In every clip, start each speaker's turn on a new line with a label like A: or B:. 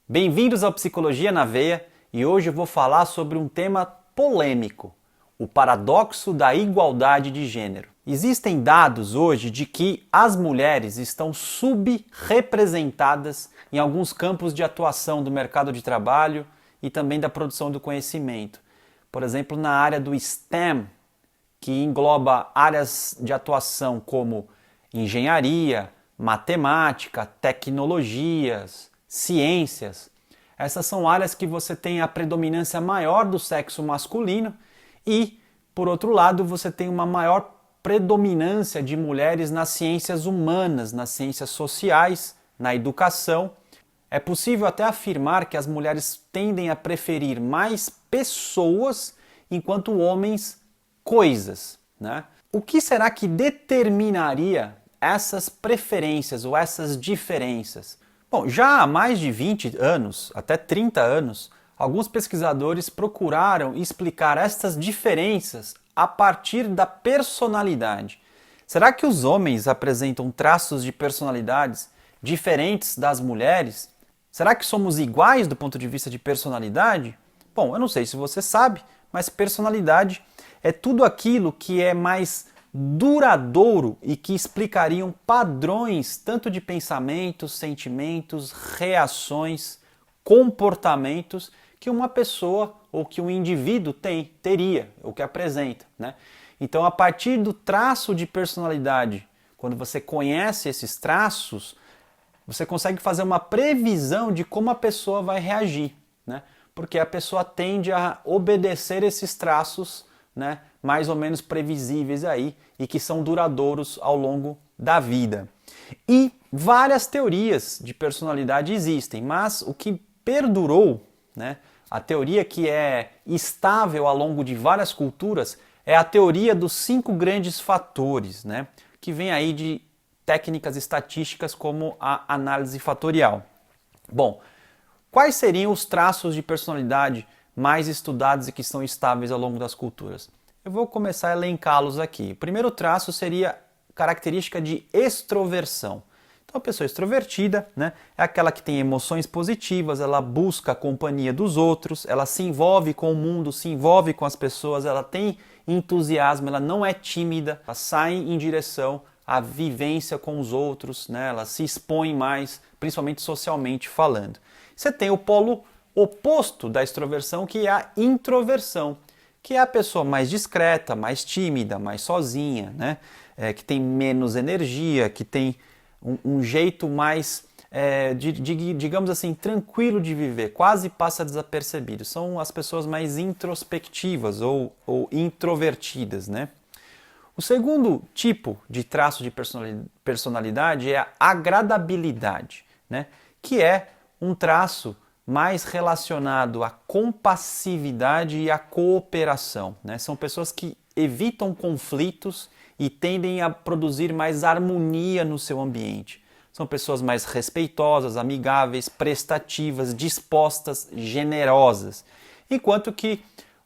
A: Bem-vindos ao Psicologia na Veia e hoje eu vou falar sobre um tema polêmico, o paradoxo da igualdade de gênero. Existem dados hoje de que as mulheres estão subrepresentadas em alguns campos de atuação do mercado de trabalho e também da produção do conhecimento. Por exemplo, na área do STEM, que engloba áreas de atuação como engenharia, matemática, tecnologias, ciências. Essas são áreas que você tem a predominância maior do sexo masculino e, por outro lado, você tem uma maior predominância de mulheres nas ciências humanas, nas ciências sociais, na educação. É possível até afirmar que as mulheres tendem a preferir mais pessoas enquanto homens coisas, né? O que será que determinaria essas preferências ou essas diferenças? Bom, já há mais de 20 anos, até 30 anos, alguns pesquisadores procuraram explicar estas diferenças a partir da personalidade. Será que os homens apresentam traços de personalidades diferentes das mulheres? Será que somos iguais do ponto de vista de personalidade? Bom, eu não sei se você sabe, mas personalidade é tudo aquilo que é mais duradouro e que explicariam padrões tanto de pensamentos, sentimentos, reações, comportamentos que uma pessoa ou que um indivíduo teria, ou que apresenta, né? Então, a partir do traço de personalidade, quando você conhece esses traços, você consegue fazer uma previsão de como a pessoa vai reagir, né? Porque a pessoa tende a obedecer esses traços, né, mais ou menos previsíveis aí e que são duradouros ao longo da vida. E várias teorias de personalidade existem, mas o que perdurou, né, a teoria que é estável ao longo de várias culturas é a teoria dos 5 grandes fatores, né, que vem aí de técnicas estatísticas como a análise fatorial. Bom, quais seriam os traços de personalidade mais estudados e que são estáveis ao longo das culturas? Eu vou começar a elencá-los aqui. O primeiro traço seria característica de extroversão. Então, a pessoa extrovertida, né, é aquela que tem emoções positivas, ela busca a companhia dos outros, ela se envolve com o mundo, se envolve com as pessoas, ela tem entusiasmo, ela não é tímida, ela sai em direção à vivência com os outros, né, ela se expõe mais, principalmente socialmente falando. Você tem o polo oposto da extroversão, que é a introversão, que é a pessoa mais discreta, mais tímida, mais sozinha, né? Que tem menos energia, que tem um jeito mais, digamos assim, tranquilo de viver, quase passa desapercebido. São as pessoas mais introspectivas ou introvertidas, né? O segundo tipo de traço de personalidade é a agradabilidade, né? Que é um traço mais relacionado à compassividade e à cooperação, né? São pessoas que evitam conflitos e tendem a produzir mais harmonia no seu ambiente. São pessoas mais respeitosas, amigáveis, prestativas, dispostas, generosas. Enquanto que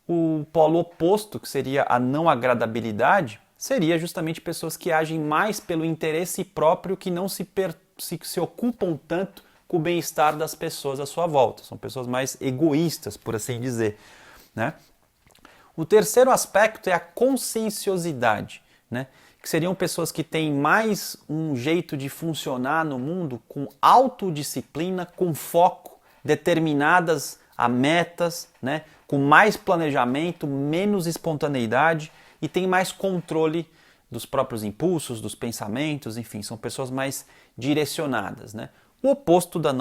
A: o polo oposto, que seria a não agradabilidade, seria justamente pessoas que agem mais pelo interesse próprio, que não se ocupam tanto com o bem-estar das pessoas à sua volta. São pessoas mais egoístas, por assim dizer, né? O terceiro aspecto é a conscienciosidade, né? Que seriam pessoas que têm mais um jeito de funcionar no mundo com autodisciplina, com foco, determinadas a metas, né? Com mais planejamento, menos espontaneidade e tem mais controle dos próprios impulsos, dos pensamentos, enfim, são pessoas mais direcionadas, né? O oposto da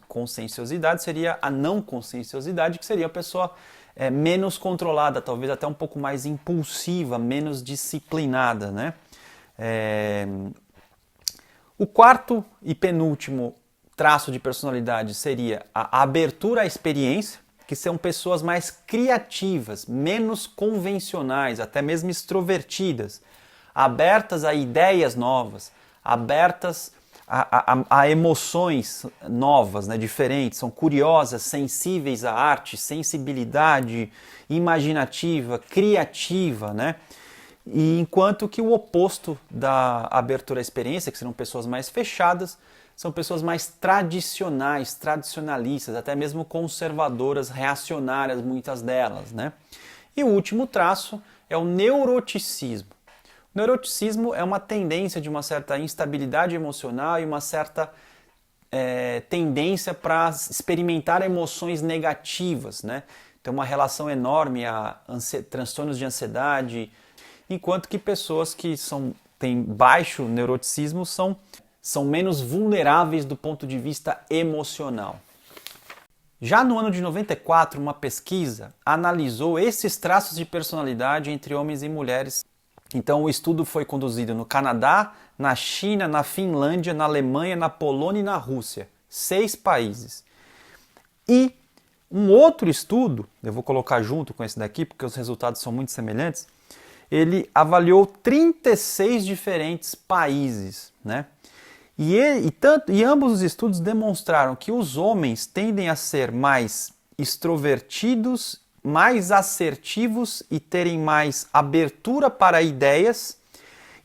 A: conscienciosidade seria a não conscienciosidade, que seria a pessoa menos controlada, talvez até um pouco mais impulsiva, menos disciplinada, né? O quarto e penúltimo traço de personalidade seria a abertura à experiência, que são pessoas mais criativas, menos convencionais, até mesmo extrovertidas, abertas a ideias novas, abertas a emoções novas, né, diferentes, são curiosas, sensíveis à arte, sensibilidade, imaginativa, criativa, né? e enquanto que o oposto da abertura à experiência, que serão pessoas mais fechadas, são pessoas mais tradicionais, tradicionalistas, até mesmo conservadoras, reacionárias, muitas delas, né? E o último traço é o neuroticismo. O neuroticismo é uma tendência de uma certa instabilidade emocional e uma certa tendência para experimentar emoções negativas, né? Tem uma relação enorme a transtornos de ansiedade, enquanto que pessoas que têm baixo neuroticismo são menos vulneráveis do ponto de vista emocional. Já no ano de 94, uma pesquisa analisou esses traços de personalidade entre homens e mulheres. Então o estudo foi conduzido no Canadá, na China, na Finlândia, na Alemanha, na Polônia e na Rússia. 6 países. E um outro estudo, eu vou colocar junto com esse daqui, porque os resultados são muito semelhantes, ele avaliou 36 diferentes países, né? E ambos os estudos demonstraram que os homens tendem a ser mais extrovertidos, mais assertivos e terem mais abertura para ideias,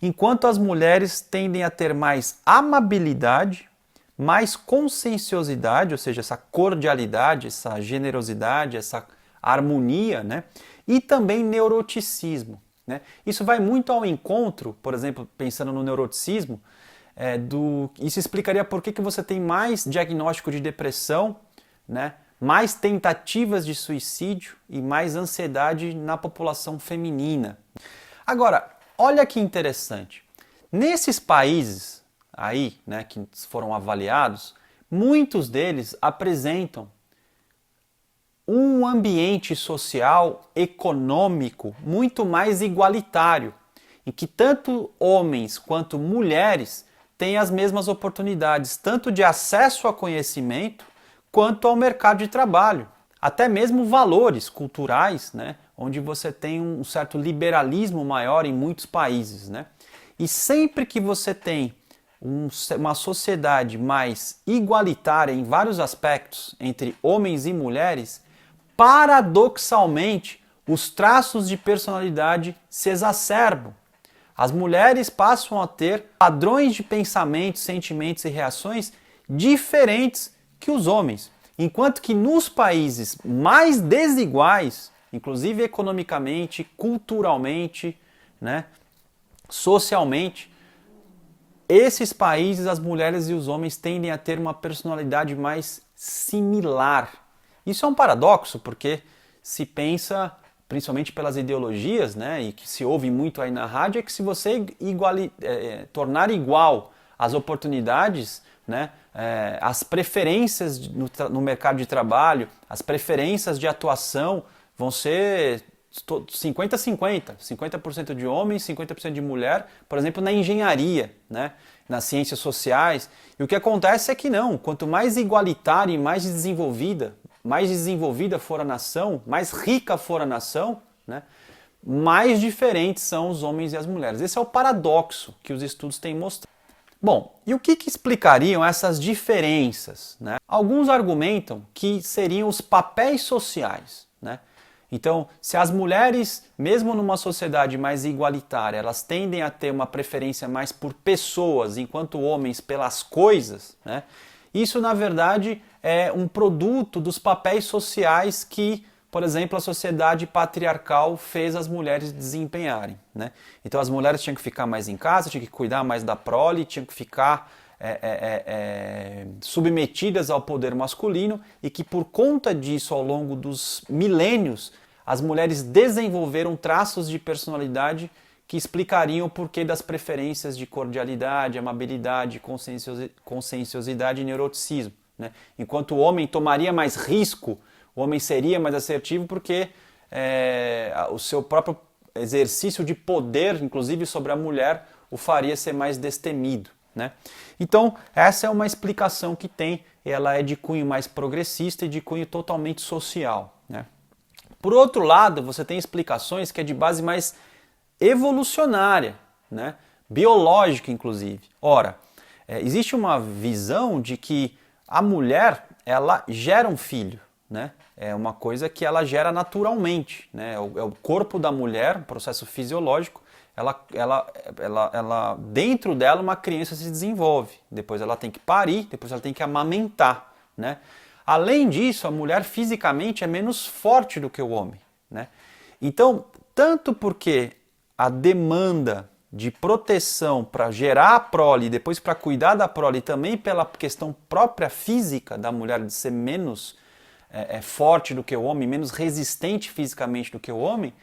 A: enquanto as mulheres tendem a ter mais amabilidade, mais conscienciosidade, ou seja, essa cordialidade, essa generosidade, essa harmonia, né? E também neuroticismo, né? Isso vai muito ao encontro, por exemplo, pensando no neuroticismo, isso explicaria por que você tem mais diagnóstico de depressão, né? Mais tentativas de suicídio e mais ansiedade na população feminina. Agora, olha que interessante. Nesses países aí, né, que foram avaliados, muitos deles apresentam um ambiente social, econômico muito mais igualitário, em que tanto homens quanto mulheres têm as mesmas oportunidades, tanto de acesso a conhecimento quanto ao mercado de trabalho. Até mesmo valores culturais, né, onde você tem um certo liberalismo maior em muitos países, né? E sempre que você tem uma sociedade mais igualitária em vários aspectos entre homens e mulheres, paradoxalmente, os traços de personalidade se exacerbam. As mulheres passam a ter padrões de pensamentos, sentimentos e reações diferentes que os homens. Enquanto que nos países mais desiguais, inclusive economicamente, culturalmente, né, socialmente, esses países, as mulheres e os homens tendem a ter uma personalidade mais similar. Isso é um paradoxo, porque se pensa, principalmente pelas ideologias, né, e que se ouve muito aí na rádio, é que se você tornar igual as oportunidades, né, as preferências no mercado de trabalho, as preferências de atuação vão ser 50-50, 50% de homens, 50% de mulher, por exemplo, na engenharia, né, nas ciências sociais. E o que acontece é que não, quanto mais igualitária e mais desenvolvida for a nação, mais rica for a nação, né, mais diferentes são os homens e as mulheres. Esse é o paradoxo que os estudos têm mostrado. Bom, e o que explicariam essas diferenças, né? Alguns argumentam que seriam os papéis sociais, né? Então, se as mulheres, mesmo numa sociedade mais igualitária, elas tendem a ter uma preferência mais por pessoas, enquanto homens pelas coisas, né? Isso, na verdade, é um produto dos papéis sociais que, por exemplo, a sociedade patriarcal fez as mulheres desempenharem, né? Então as mulheres tinham que ficar mais em casa, tinham que cuidar mais da prole, tinham que ficar submetidas ao poder masculino, e que por conta disso, ao longo dos milênios, as mulheres desenvolveram traços de personalidade que explicariam o porquê das preferências de cordialidade, amabilidade, conscienciosidade e neuroticismo, né? Enquanto o homem tomaria mais risco, o homem seria mais assertivo porque o seu próprio exercício de poder, inclusive sobre a mulher, o faria ser mais destemido, né? Então, essa é uma explicação que tem, ela é de cunho mais progressista e de cunho totalmente social, né? Por outro lado, você tem explicações que é de base mais evolucionária, né? Biológica, inclusive. Ora, existe uma visão de que a mulher, ela gera um filho, né? É uma coisa que ela gera naturalmente, né? É o corpo da mulher, um processo fisiológico, dentro dela uma criança se desenvolve, depois ela tem que parir, depois ela tem que amamentar, né? Além disso, a mulher fisicamente é menos forte do que o homem, né? Então, tanto porque a demanda de proteção para gerar a prole e depois para cuidar da prole, e também pela questão própria física da mulher de ser menos forte do que o homem, menos resistente fisicamente do que o homem,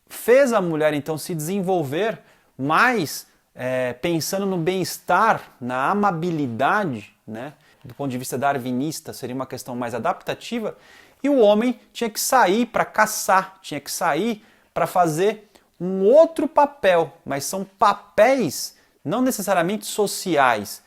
A: fez a mulher então se desenvolver mais pensando no bem-estar, na amabilidade, né? Do ponto de vista darwinista seria uma questão mais adaptativa, e o homem tinha que sair para caçar, tinha que sair para fazer um outro papel, mas são papéis não necessariamente sociais,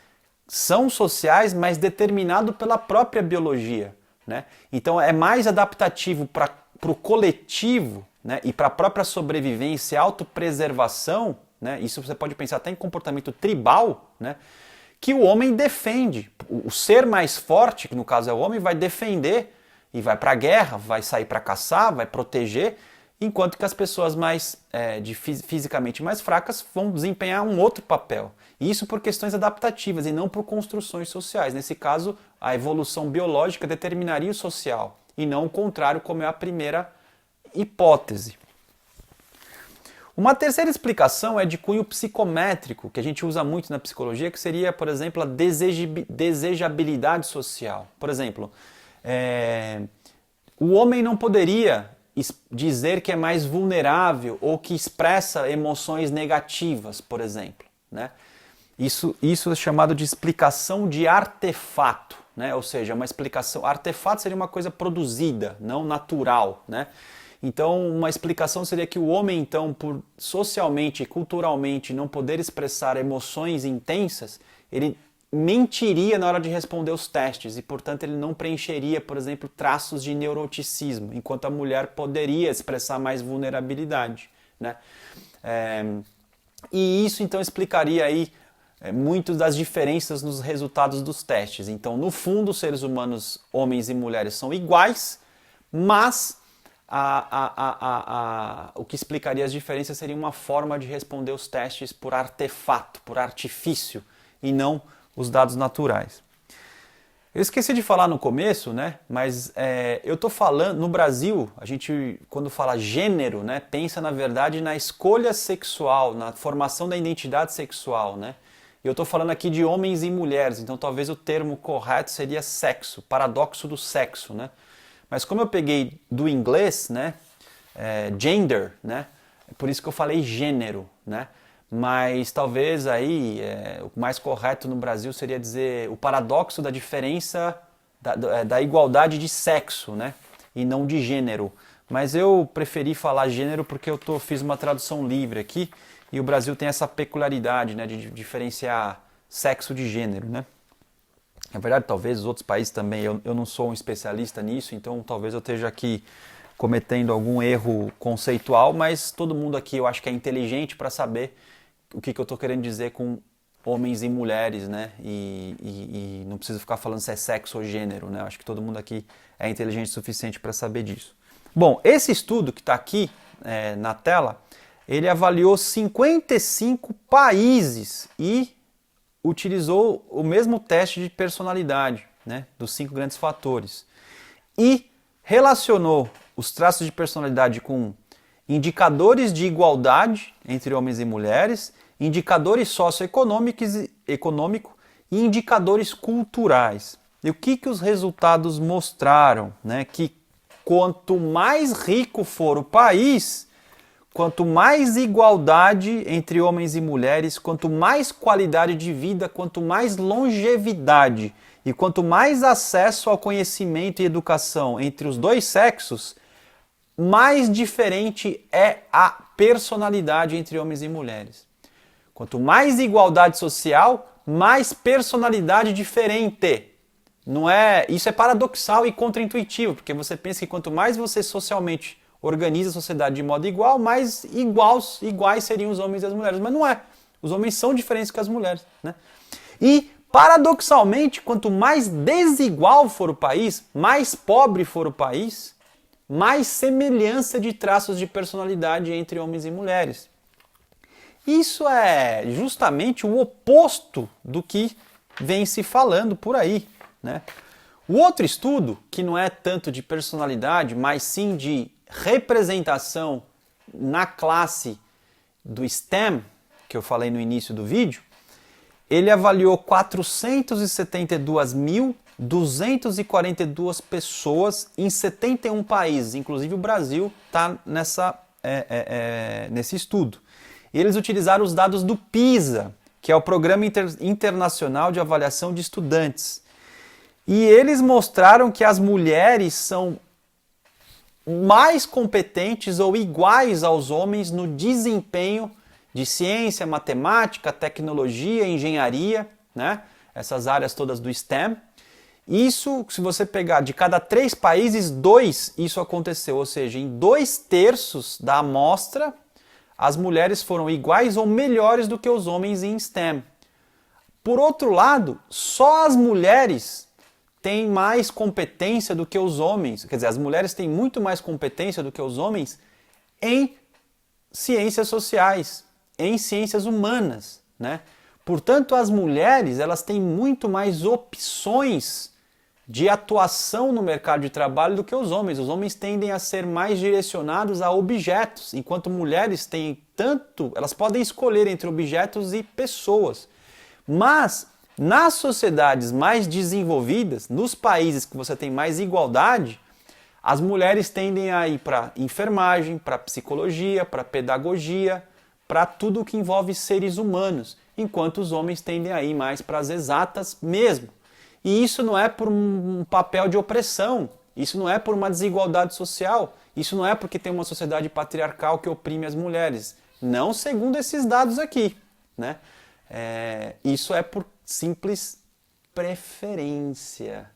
A: são sociais, mas determinado pela própria biologia, né? Então é mais adaptativo para o coletivo, né? E para a própria sobrevivência e autopreservação, né? Isso você pode pensar até em comportamento tribal, né? Que o homem defende. O ser mais forte, que no caso é o homem, vai defender e vai para a guerra, vai sair para caçar, vai proteger, enquanto que as pessoas fisicamente mais fracas vão desempenhar um outro papel. Isso por questões adaptativas e não por construções sociais. Nesse caso, a evolução biológica determinaria o social e não o contrário, como é a primeira hipótese. Uma terceira explicação é de cunho psicométrico, que a gente usa muito na psicologia, que seria, por exemplo, a desejabilidade social. Por exemplo, o homem não poderia dizer que é mais vulnerável ou que expressa emoções negativas, por exemplo, né? Isso é chamado de explicação de artefato, né? Ou seja, uma explicação... Artefato seria uma coisa produzida, não natural, né? Então, uma explicação seria que o homem, então, por socialmente e culturalmente não poder expressar emoções intensas, ele mentiria na hora de responder os testes e, portanto, ele não preencheria, por exemplo, traços de neuroticismo, enquanto a mulher poderia expressar mais vulnerabilidade, né? E isso, então, explicaria aí muitas das diferenças nos resultados dos testes. Então, no fundo, os seres humanos, homens e mulheres, são iguais, mas o que explicaria as diferenças seria uma forma de responder os testes por artefato, por artifício, e não os dados naturais. Eu esqueci de falar no começo, né? Mas eu estou falando, no Brasil, a gente, quando fala gênero, né, pensa na verdade na escolha sexual, na formação da identidade sexual, né? E eu estou falando aqui de homens e mulheres, então talvez o termo correto seria sexo, paradoxo do sexo, né? Mas como eu peguei do inglês, né, gender, né, é por isso que eu falei gênero, né? Mas talvez aí o mais correto no Brasil seria dizer o paradoxo da diferença, da igualdade de sexo, né? E não de gênero. Mas eu preferi falar gênero porque eu fiz uma tradução livre aqui e o Brasil tem essa peculiaridade, né, de diferenciar sexo de gênero, né? Na verdade, talvez os outros países também, eu não sou um especialista nisso, então talvez eu esteja aqui cometendo algum erro conceitual, mas todo mundo aqui eu acho que é inteligente para saber o que eu estou querendo dizer com homens e mulheres, né? E não preciso ficar falando se é sexo ou gênero, né? Acho que todo mundo aqui é inteligente o suficiente para saber disso. Bom, esse estudo que está aqui na tela, ele avaliou 55 países e utilizou o mesmo teste de personalidade, né? Dos 5 grandes fatores. E relacionou os traços de personalidade com indicadores de igualdade entre homens e mulheres, indicadores socioeconômicos e indicadores culturais. E o que os resultados mostraram? Né? Que quanto mais rico for o país, quanto mais igualdade entre homens e mulheres, quanto mais qualidade de vida, quanto mais longevidade e quanto mais acesso ao conhecimento e educação entre os dois sexos, mais diferente é a personalidade entre homens e mulheres. Quanto mais igualdade social, mais personalidade diferente. Não é, isso é paradoxal e contraintuitivo, porque você pensa que quanto mais você socialmente organiza a sociedade de modo igual, mais iguais seriam os homens e as mulheres. Mas não é. Os homens são diferentes que as mulheres, né? E, paradoxalmente, quanto mais desigual for o país, mais pobre for o país, mais semelhança de traços de personalidade entre homens e mulheres. Isso é justamente o oposto do que vem se falando por aí, né? O outro estudo, que não é tanto de personalidade, mas sim de representação na classe do STEM, que eu falei no início do vídeo, ele avaliou 472.242 pessoas em 71 países, inclusive o Brasil está nesse estudo. Eles utilizaram os dados do PISA, que é o Programa Internacional de Avaliação de Estudantes. E eles mostraram que as mulheres são mais competentes ou iguais aos homens no desempenho de ciência, matemática, tecnologia, engenharia, né? Essas áreas todas do STEM. Isso, se você pegar de cada 3 países, 2 isso aconteceu, ou seja, em 2/3 da amostra, as mulheres foram iguais ou melhores do que os homens em STEM. Por outro lado, só as mulheres têm mais competência do que os homens, quer dizer, as mulheres têm muito mais competência do que os homens em ciências sociais, em ciências humanas, né? Portanto, as mulheres, elas têm muito mais opções de atuação no mercado de trabalho do que os homens. Os homens tendem a ser mais direcionados a objetos, enquanto mulheres têm elas podem escolher entre objetos e pessoas. Mas nas sociedades mais desenvolvidas, nos países que você tem mais igualdade, as mulheres tendem a ir para enfermagem, para psicologia, para pedagogia, para tudo o que envolve seres humanos, enquanto os homens tendem a ir mais para as exatas mesmo. E isso não é por um papel de opressão, isso não é por uma desigualdade social, isso não é porque tem uma sociedade patriarcal que oprime as mulheres. Não segundo esses dados aqui, né? Isso é por simples preferência.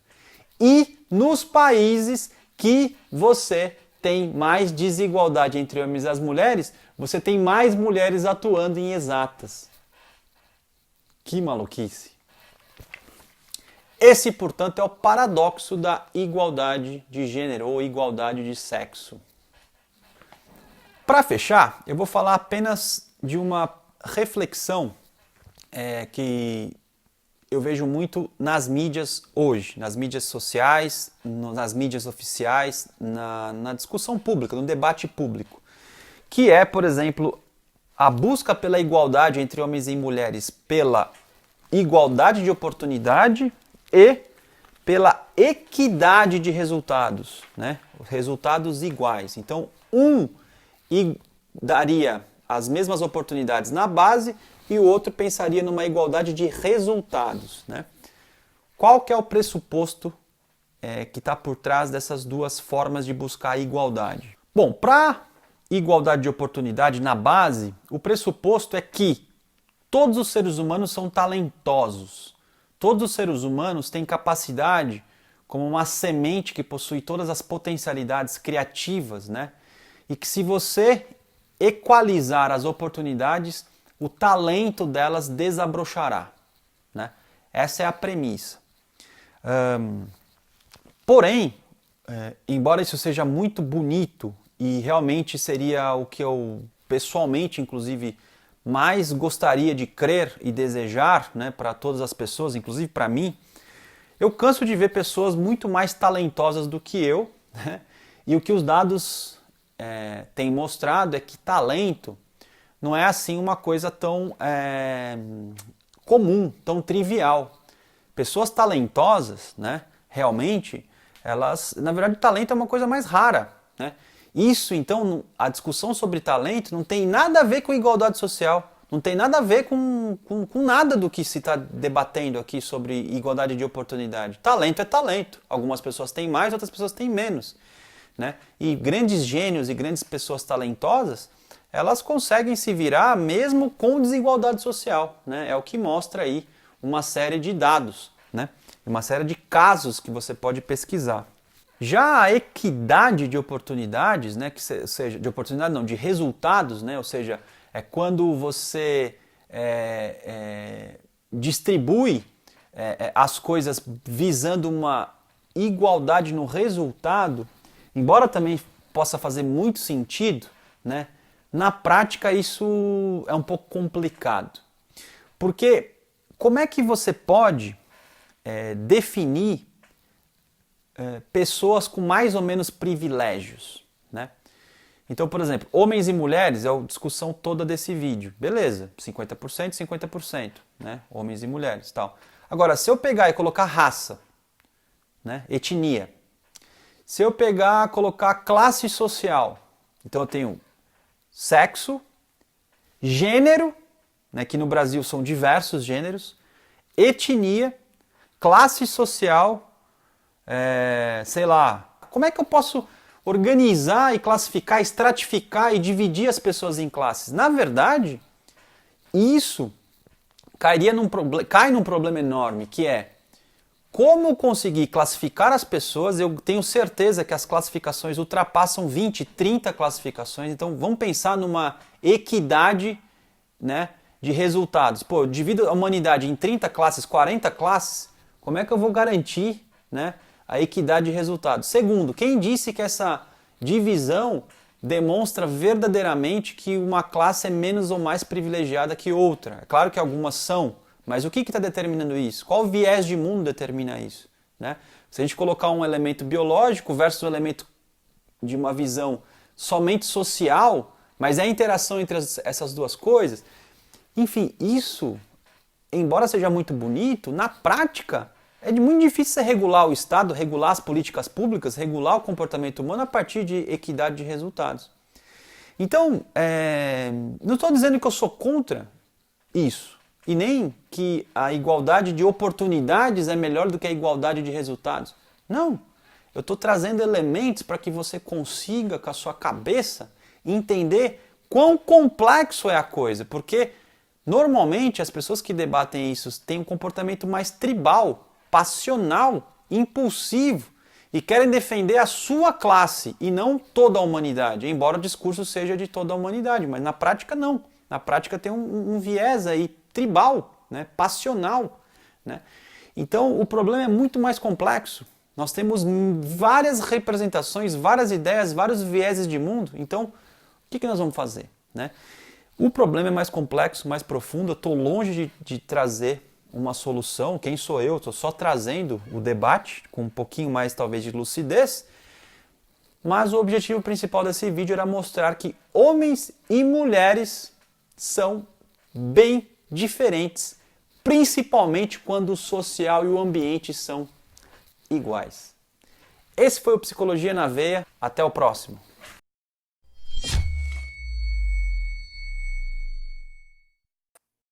A: E nos países que você tem mais desigualdade entre homens e as mulheres, você tem mais mulheres atuando em exatas. Que maluquice! Esse, portanto, é o paradoxo da igualdade de gênero ou igualdade de sexo. Para fechar, eu vou falar apenas de uma reflexão que eu vejo muito nas mídias hoje, nas mídias sociais, nas mídias oficiais, na discussão pública, no debate público, que é, por exemplo, a busca pela igualdade entre homens e mulheres, pela igualdade de oportunidade e pela equidade de resultados, né? Resultados iguais. Então, daria as mesmas oportunidades na base e o outro pensaria numa igualdade de resultados, né? Qual que é o pressuposto que está por trás dessas duas formas de buscar a igualdade? Bom, para igualdade de oportunidade na base, o pressuposto é que todos os seres humanos são talentosos. Todos os seres humanos têm capacidade, como uma semente que possui todas as potencialidades criativas, né? E que se você equalizar as oportunidades, o talento delas desabrochará, né? Essa é a premissa. Porém, embora isso seja muito bonito e realmente seria o que eu pessoalmente, inclusive, mais gostaria de crer e desejar, né, para todas as pessoas, inclusive para mim, eu canso de ver pessoas muito mais talentosas do que eu, né? E o que os dados têm mostrado é que talento não é assim uma coisa tão comum, tão trivial. Pessoas talentosas, né, realmente, na verdade, o talento é uma coisa mais rara, né? Isso, então, a discussão sobre talento não tem nada a ver com igualdade social, não tem nada a ver com nada do que se está debatendo aqui sobre igualdade de oportunidade. Talento é talento. Algumas pessoas têm mais, outras pessoas têm menos, né? E grandes gênios e grandes pessoas talentosas, elas conseguem se virar mesmo com desigualdade social, né? É o que mostra aí uma série de dados, né? Uma série de casos que você pode pesquisar. Já a equidade de oportunidades, né, de resultados, né, ou seja, é quando você distribui as coisas visando uma igualdade no resultado, embora também possa fazer muito sentido, né, Na prática, isso é um pouco complicado. Porque como é que você pode definir pessoas com mais ou menos privilégios, né? Então, por exemplo, homens e mulheres é a discussão toda desse vídeo. Beleza, 50%, 50%, né? Homens e mulheres, tal. Agora, se eu pegar e colocar raça, né? Etnia, se eu pegar e colocar classe social, então eu tenho sexo, gênero, né? Que no Brasil são diversos gêneros, etnia, classe social, sei lá, como é que eu posso organizar e classificar, estratificar e dividir as pessoas em classes? Na verdade, isso cai num problema enorme, que é como conseguir classificar as pessoas. Eu tenho certeza que as classificações ultrapassam 20, 30 classificações, então vamos pensar numa equidade, né, de resultados. Pô, eu divido a humanidade em 30 classes, 40 classes, como é que eu vou garantir, né, a equidade de resultados? Segundo, quem disse que essa divisão demonstra verdadeiramente que uma classe é menos ou mais privilegiada que outra? É claro que algumas são, mas o que está determinando isso? Qual viés de mundo determina isso, né? Se a gente colocar um elemento biológico versus um elemento de uma visão somente social, mas é a interação entre essas duas coisas, enfim, isso, embora seja muito bonito, na prática é muito difícil você regular o Estado, regular as políticas públicas, regular o comportamento humano a partir de equidade de resultados. Então, não estou dizendo que eu sou contra isso, e nem que a igualdade de oportunidades é melhor do que a igualdade de resultados. Não, eu estou trazendo elementos para que você consiga, com a sua cabeça, entender quão complexo é a coisa, porque normalmente as pessoas que debatem isso têm um comportamento mais tribal, passional, impulsivo, e querem defender a sua classe e não toda a humanidade, embora o discurso seja de toda a humanidade, mas na prática não. Na prática tem um viés aí tribal, né, passional, né? Então o problema é muito mais complexo. Nós temos várias representações, várias ideias, vários vieses de mundo. Então, o que nós vamos fazer, né? O problema é mais complexo, mais profundo. Eu estou longe de trazer uma solução. Quem sou eu? Estou só trazendo o debate com um pouquinho mais talvez de lucidez, mas o objetivo principal desse vídeo era mostrar que homens e mulheres são bem diferentes, principalmente quando o social e o ambiente são iguais. Esse foi o Psicologia na Veia. Até o próximo.